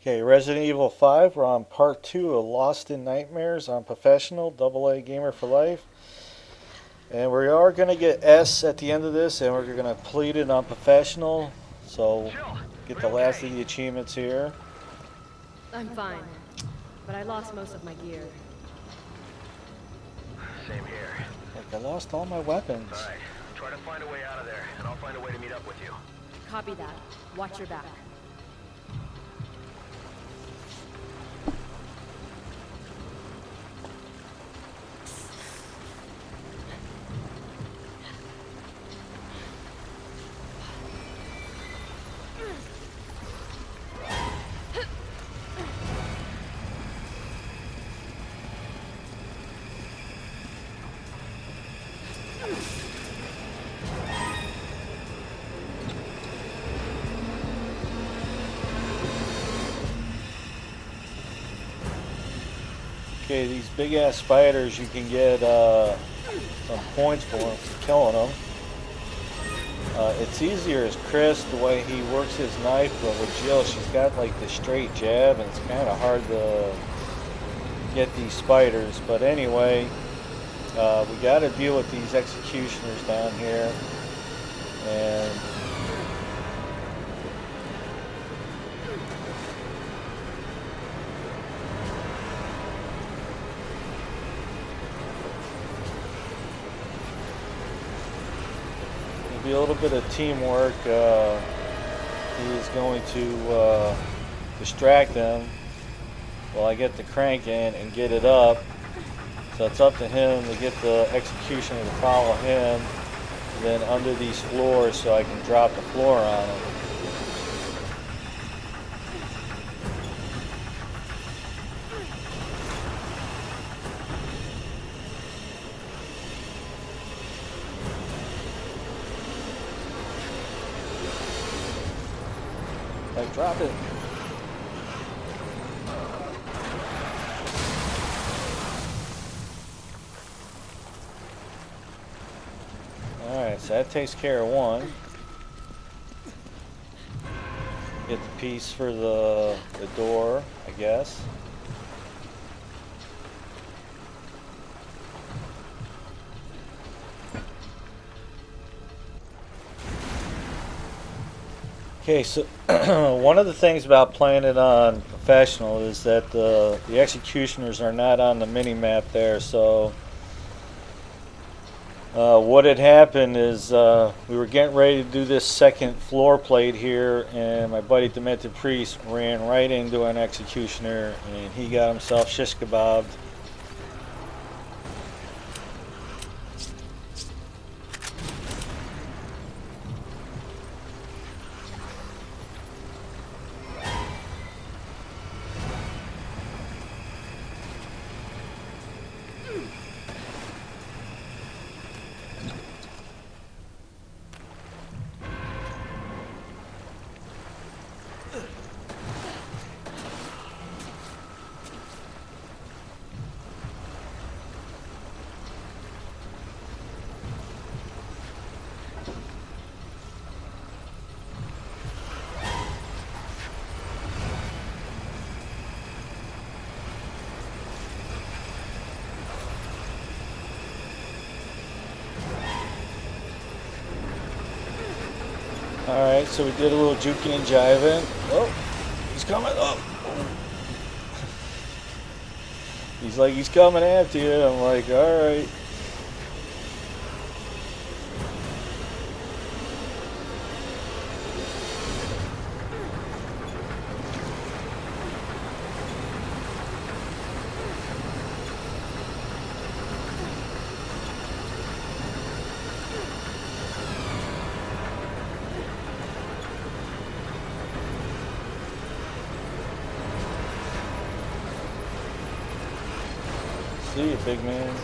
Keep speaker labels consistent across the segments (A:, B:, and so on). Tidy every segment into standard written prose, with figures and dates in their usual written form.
A: Okay, Resident Evil 5. We're on part 2 of Lost in Nightmares on Professional, AA Gamer for Life. And we are going to get S at the end of this, and we're going to complete it on Professional. So, get the last of the achievements here.
B: I'm fine, but I lost most of my gear.
C: Same here.
A: Like, I lost all my weapons.
C: Alright, try to find a way out of there, and I'll find a way to meet up with you.
B: Copy that. Watch your back.
A: Okay, these big ass spiders, you can get some points for them for killing them. It's easier as Chris, the way he works his knife, but with Jill, she's got like the straight jab, and it's kind of hard to get these spiders. But anyway, we got to deal with these executioners down here, and a little bit of teamwork. He is going to distract them while I get the crank in and get it up. So it's up to him to get the executioner to follow him, and then under these floors so I can drop the floor on him. Like, drop it. Alright, so that takes care of one. Get the piece for the door, I guess. Okay, so one of the things about playing it on Professional is that the executioners are not on the mini-map there, so what had happened is we were getting ready to do this second floor plate here, and my buddy Demented Priest ran right into an executioner, and he got himself shish kebabbed. Alright, so we did a little juking and jiving. Oh, he's coming. Oh. He's like, he's coming after you. I'm like, alright. See you, big man.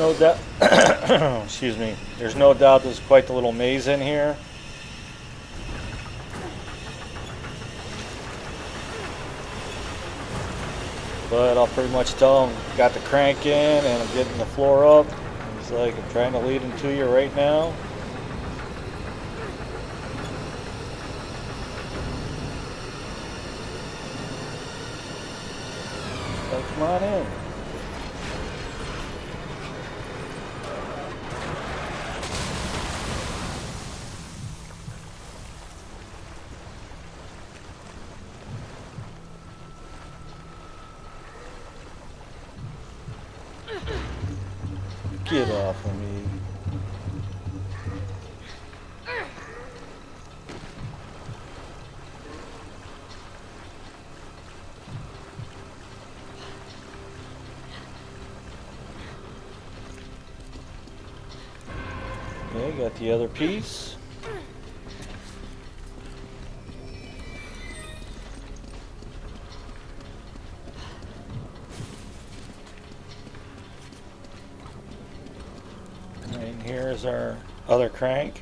A: no doubt. Excuse me. There's no doubt there's quite the little maze in here. But I'll pretty much tell him, got the crank in and I'm getting the floor up. He's like, I'm trying to lead him to you right now. So come on in. Get off of me. Okay, got the other piece. And here's our other crank.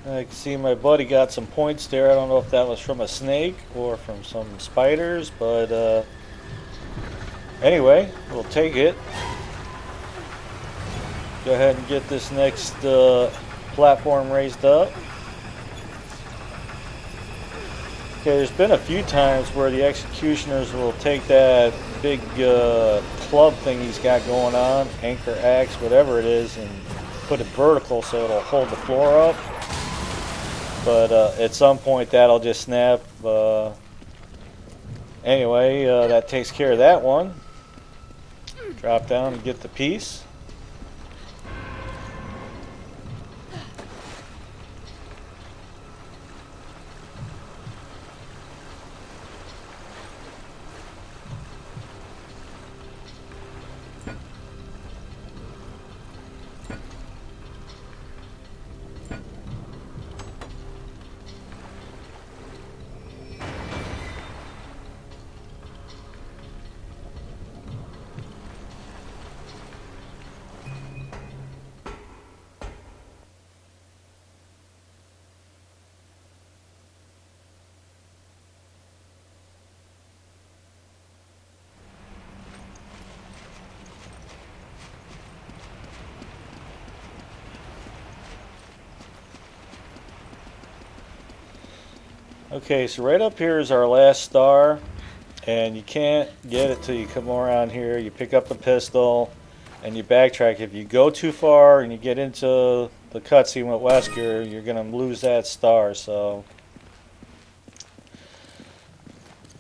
A: I can see my buddy got some points there. I don't know if that was from a snake or from some spiders, but anyway, we'll take it. Go ahead and get this next platform raised up. Okay, there's been a few times where the executioners will take that big club thing he's got going on, anchor axe, whatever it is, and put it vertical so it'll hold the floor up. But at some point that'll just snap. Anyway, that takes care of that one. Drop down and get the piece. Okay, so right up here is our last star, and you can't get it till you come around here. You pick up the pistol and you backtrack. If you go too far and you get into the cutscene with Wesker, you're gonna lose that star. So,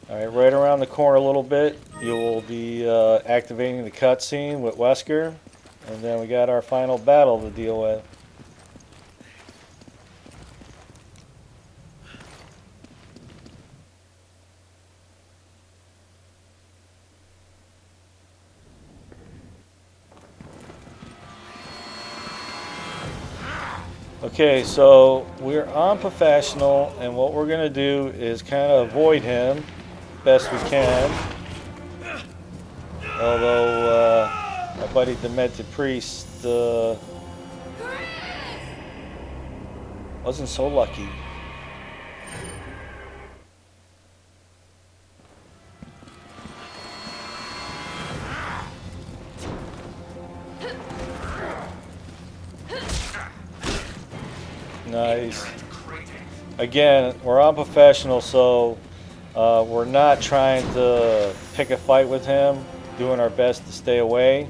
A: all right, right around the corner a little bit, you will be activating the cutscene with Wesker, and then we got our final battle to deal with. Okay, so we're on professional, and what we're going to do is kind of avoid him best we can. Although my buddy Demented Priest wasn't so lucky. Nice. Again, we're on professional, so we're not trying to pick a fight with him, doing our best to stay away.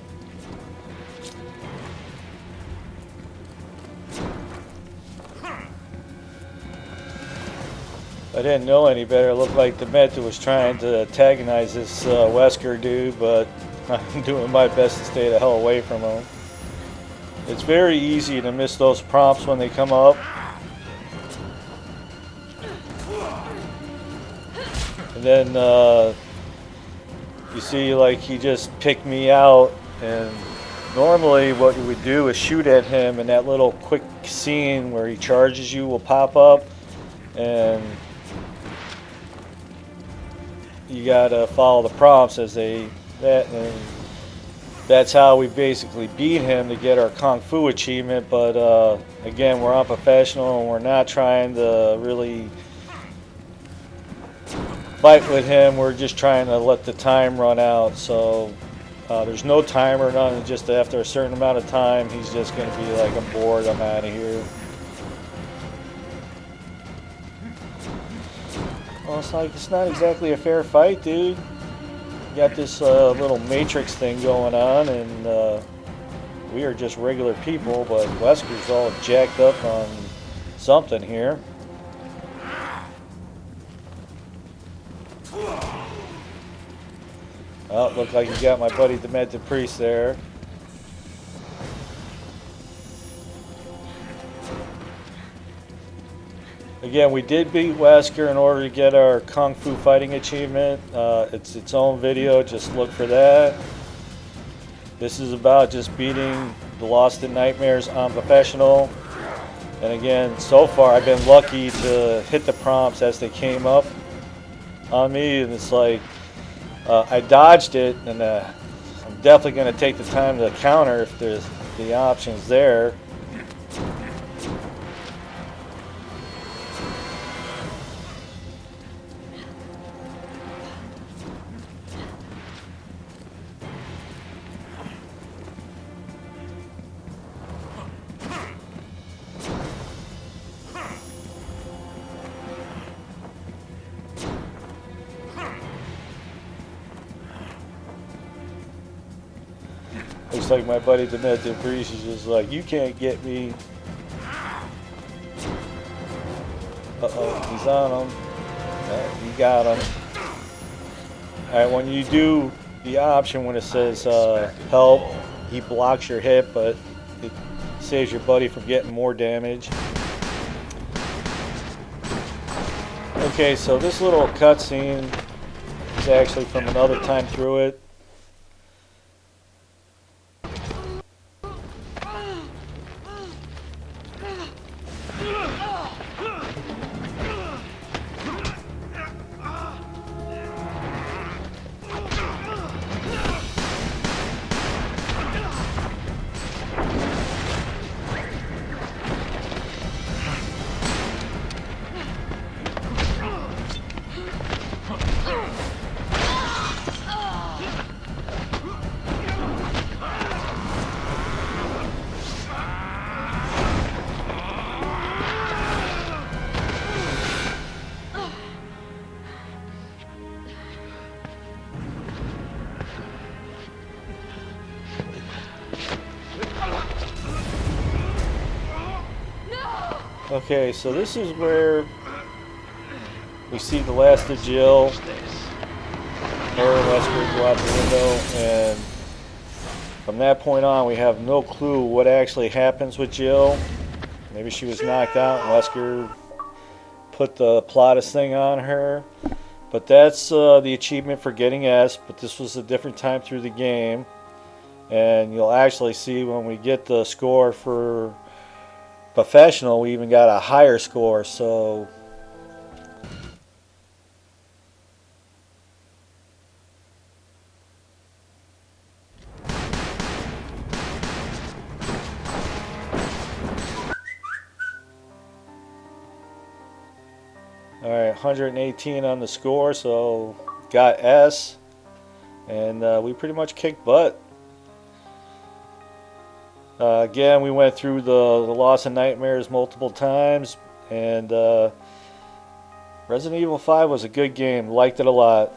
A: I didn't know any better. It looked like Demented was trying to antagonize this Wesker dude, but I'm doing my best to stay the hell away from them. It's very easy to miss those prompts when they come up. And then you see, like, he just picked me out, and normally what you would do is shoot at him, and that little quick scene where he charges you will pop up, and you gotta follow the prompts as and that's how we basically beat him to get our Kung Fu achievement. But again, we're unprofessional and we're not trying to really fight with him. We're just trying to let the time run out. So there's no timer, nothing. Just after a certain amount of time, he's just going to be like, I'm bored, I'm out of here. Well, it's not exactly a fair fight, dude. You got this little matrix thing going on, and we are just regular people, but Wesker's all jacked up on something here. Oh, looked like you got my buddy the Demented Priest there. Again, we did beat Wesker in order to get our Kung Fu fighting achievement. It's its own video, just look for that. This is about just beating the Lost in Nightmares on professional. And again, so far I've been lucky to hit the prompts as they came up on me, and it's like I dodged it, and I'm definitely going to take the time to counter if there's the options there. Looks like my buddy Demented Priest is just like, you can't get me. Uh-oh, he's on him. You got him. Alright, when you do the option when it says help, he blocks your hit, but it saves your buddy from getting more damage. Okay, so this little cutscene is actually from another time through it. Okay, so this is where we see the last of Jill. Her and Wesker go out the window, and from that point on, we have no clue what actually happens with Jill. Maybe she was knocked out, and Wesker put the Pilates thing on her. But that's the achievement for getting S, but this was a different time through the game. And you'll actually see when we get the score for professional, we even got a higher score, so alright, 118 on the score, so got S, and we pretty much kicked butt. Again, we went through the Lost in Nightmares multiple times, and Resident Evil 5 was a good game. Liked it a lot.